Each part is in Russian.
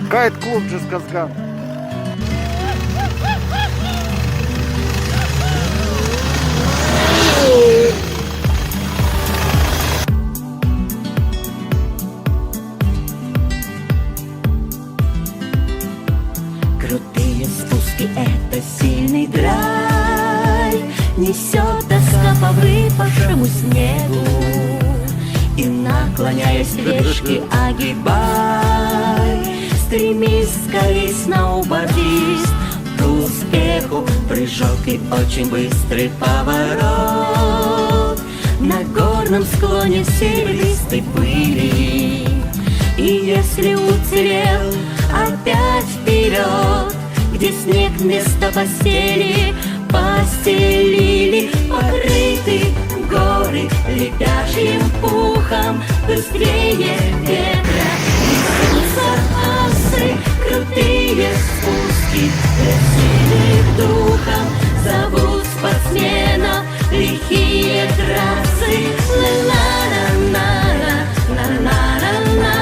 Кайт-клуб Джесказган. Крутые спуски — это сильный драйв, несет тоска по выпавшему снегу. И наклоняясь вешки огибай, стремись скорей, сноубордист, к успеху. Прыжок и очень быстрый поворот на горном склоне серебристой пыли. И если уцелел, опять вперед, где снег вместо постели постелили. Покрыты горы летящим пухом, быстрее ветра несутся асы. Крутые спуски для сильных духом зовут спортсменов лихие трассы. Ла-ла-ла-ла-ла, ла-ла-ла-ла-ла,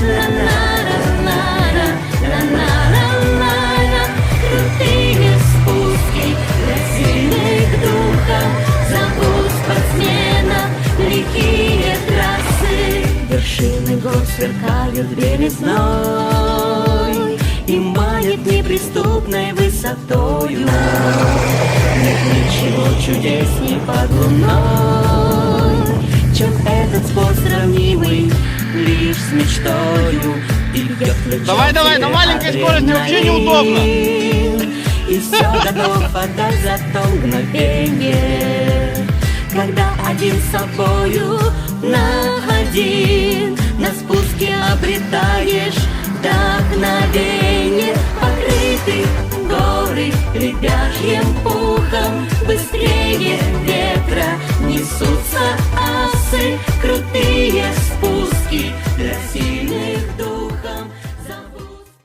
ла-ла-ла-ла-ла, ла-ла-ла-ла-ла. Крутые спуски для сильных духом зовут спортсменов лихие трассы. Вершины гор сверкают белизной и манят неприступной высотою. Нет ничего чудесней под луной, чем этот спорт, сравнимый лишь с мечтою. Давай, на маленькой скорости вообще неудобно. И все готов отдать за то мгновение, когда один с собою на один на спуске обретаешь вдохновение. Покрыты горы летящим пухом, быстрее ветра несутся асы. Крутые спуски для сил.